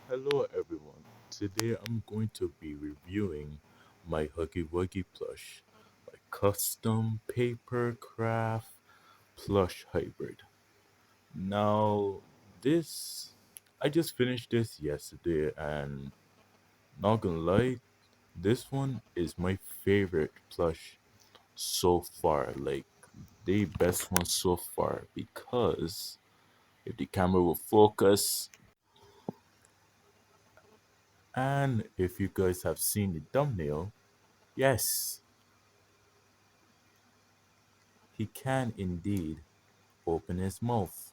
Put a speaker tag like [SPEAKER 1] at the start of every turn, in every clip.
[SPEAKER 1] Hello everyone. Today I'm going to be reviewing my Huggy Wuggy Plush, my custom paper craft plush hybrid. Now, this I just finished this yesterday and not gonna lie, this one is my favorite plush so far. Like the best one so far because if the camera will focus and if you guys have seen the thumbnail, yes, he can indeed open his mouth.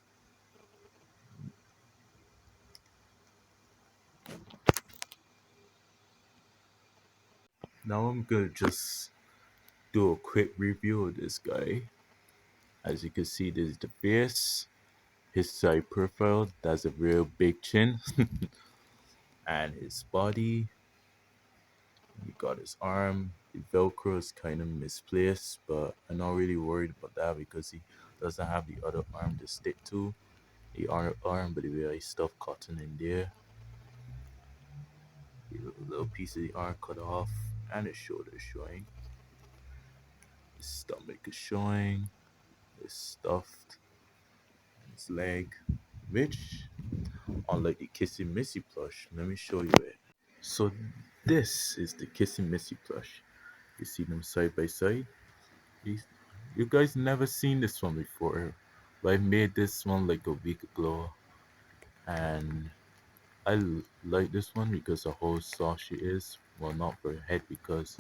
[SPEAKER 1] Now I'm gonna just do a quick review of this guy. As you can see, this is the face, his side profile, that's a real big chin, and his body. You got his arm. The Velcro is kind of misplaced, but I'm not really worried about that because he doesn't have the other arm to stick to. The arm, but the way I stuff cotton in there, the little piece of the arm cut off, and his shoulder is showing. His stomach is showing. It's stuffed. His leg, which, unlike the Kissy Missy plush, let me show you it. So this is the Kissy Missy plush. You see them side by side. These, you guys never seen this one before. But I made this one like a week ago, and like this one because of how soft she is. Well, not for her head because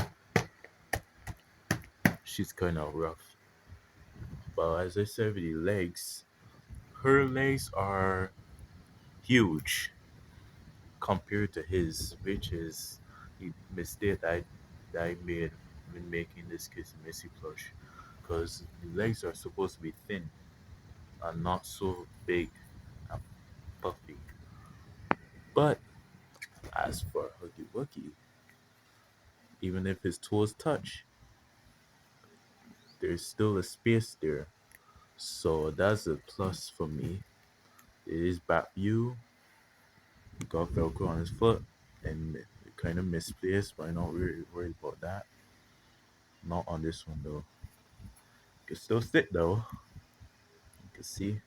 [SPEAKER 1] she's kind of rough. But as I said with the legs, her legs are huge compared to his, which is the mistake that I made when making this Kissy Missy plush. Because the legs are supposed to be thin and not so big and puffy. But as for Huggy Wuggy, even if his toes touch, there's still a space there. So that's a plus for me. It is back view, got Velcro on his foot, and it kind of misplaced, but I'm not really worried about that. Not on this one though. Can still sit though. You can see.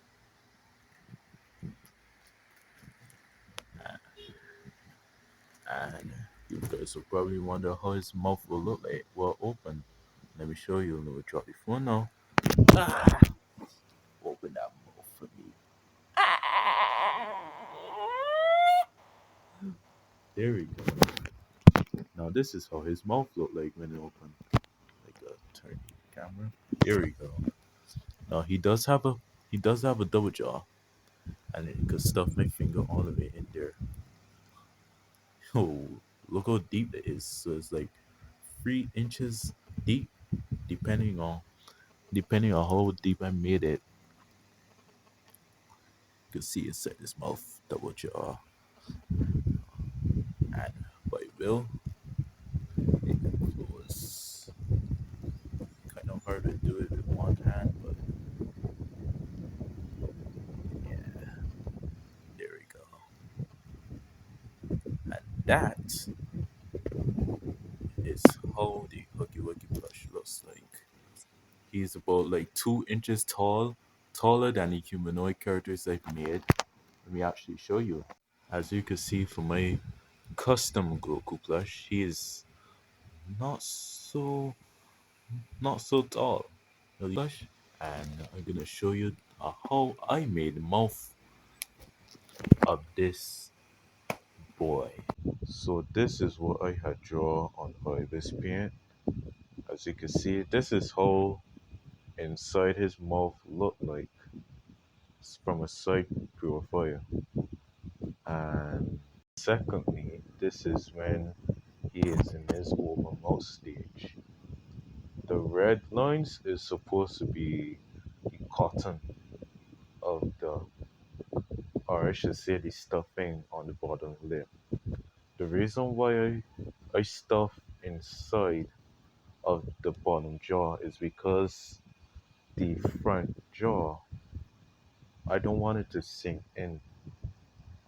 [SPEAKER 1] And you guys will probably wonder how his mouth will look like. Well, open. Let me show you. Let me drop your phone now. Ah, open that mouth for me. There we go. Now this is how his mouth looked like when it opened. Like a turn the camera. There we go. Now he does have a double jaw, and it could stuff my finger all the way in there. Oh, look how deep it is. So it's like 3 inches deep, depending on depending on how deep I made it. You can see inside his mouth, double jaw, and by will it can close. Kind of hard to do it with one hand, but yeah, there we go. And that is how the Huggy Wuggy Plush looks like. He's about like 2 inches tall, taller than the humanoid characters I've made. Let me actually show you. As you can see from my custom Goku plush, he is not so not so tall. Plush, and I'm gonna show you how I made the mouth of this boy. So this is what I had drawn on Ibis paint. As you can see, this is how inside his mouth looked like from a side profile. And secondly, this is when he is in his overmouth stage. The red lines is supposed to be the cotton of the, or I should say the stuffing on the bottom lip. The reason why I stuff inside of the bottom jaw is because the front jaw, I don't want it to sink in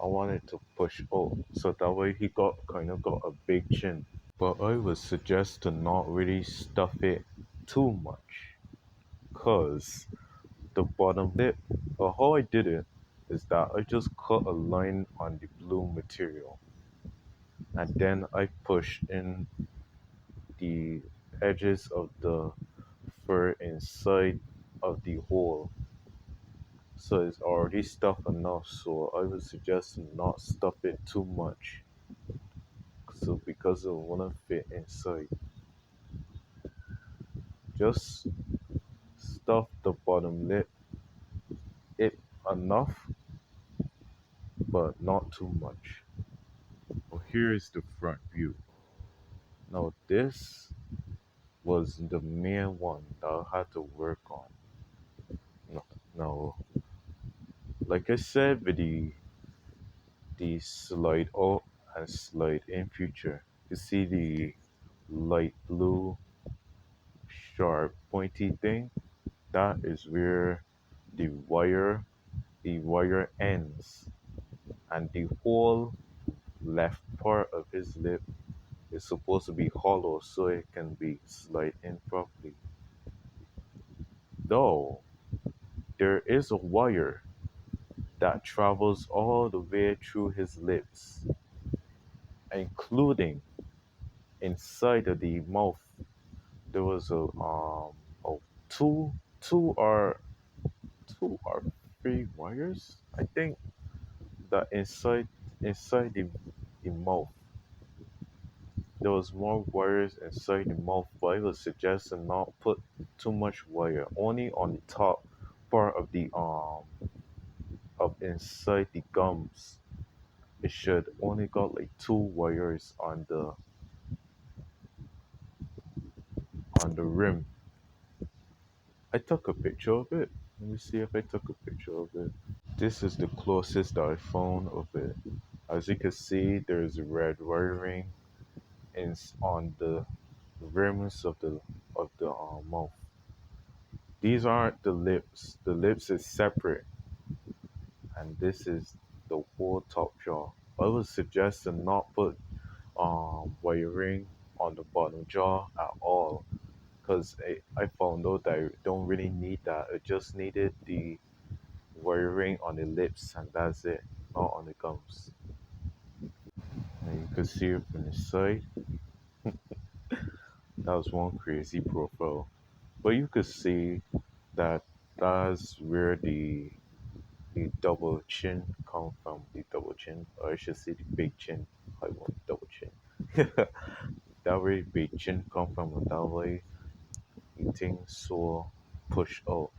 [SPEAKER 1] I wanted to push out so that way he got a big chin. But I would suggest to not really stuff it too much, cause the bottom lip. How I did it is that I just cut a line on the blue material, and then I push in the edges of the fur inside of the hole. So it's already stuffed enough. So I would suggest not stuff it too much. So because it won't fit inside, just stuff the bottom lip it enough, but not too much. Well, here is the front view. Now this was the main one that I had to work on. Now, like I said, with the slide out and slide in feature, you see the light blue sharp pointy thing. That is where the wire ends, and the whole left part of his lip is supposed to be hollow so it can be slid in properly. Though there is a wire that travels all the way through his lips, including inside of the mouth. There was a two two or two or three wires. I think that inside the mouth. There was more wires inside the mouth, but I would suggest to not put too much wire. Only on the top part of inside the gums. It should only got like two wires on the rim. I took a picture of it. Let me see if I took a picture of it. This is the closest that I found of it. As you can see, there's red wiring on the rims of the mouth. These aren't the lips. The lips is separate, and this is the whole top jaw. I would suggest to not put wiring on the bottom jaw at all, because I found out that I don't really need that. I just needed the wiring on the lips, and that's it, not on the gums. And you can see it from the side. That was one crazy profile, but you could see that that's where the double chin come from. The double chin, or I should say the big chin. I want double chin. That way big chin come from, and that way eating so push out.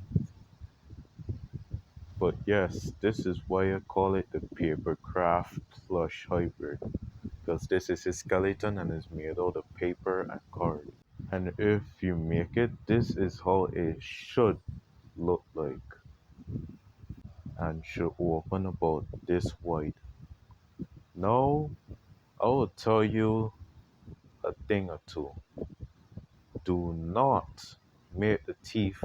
[SPEAKER 1] But yes, this is why I call it the papercraft plush hybrid, because this is a skeleton and is made out of paper and card. And if you make it, this is how it should look like, and should open about this wide. Now I will tell you a thing or two. Do not make the teeth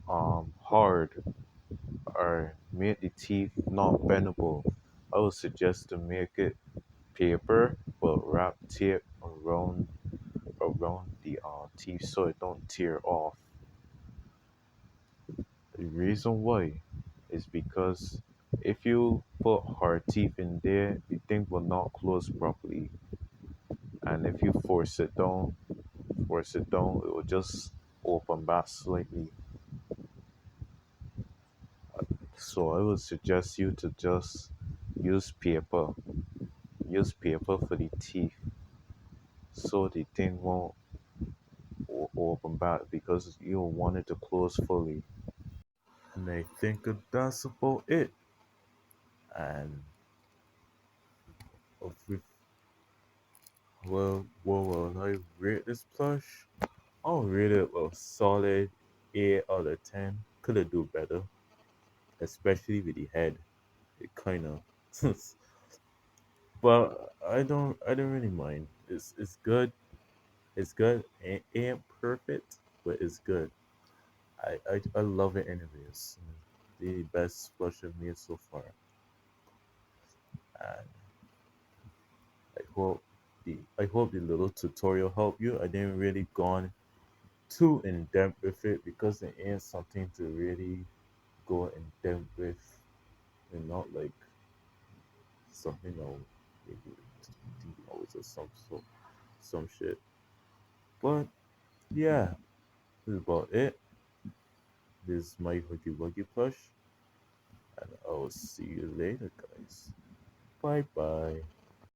[SPEAKER 1] hard, or make the teeth not bendable. I would suggest to make it paper but wrap tape around the teeth so it don't tear off. The reason why is because if you put hard teeth in there, the thing will not close properly, and if you force it down, it will just open back slightly. So I would suggest you to just use paper. Use paper for the teeth so the thing won't open back, because you want it to close fully. And I think that's about it. And with, well, I rate this plush. I'll rate it a solid 8 out of 10. Could have do better, especially with the head. It kind of, but I don't really mind. It's good. It's good. It ain't perfect, but it's good. I love it anyways. The best plush I've made so far. And I hope the little tutorial helped you. I didn't really go on too in depth with it because it ain't something to really go in depth with, and not like something that will make you think it's just some shit. But yeah, this is about it. This is my Huggy Wuggy Plush, and I'll see you later, guys. Bye bye.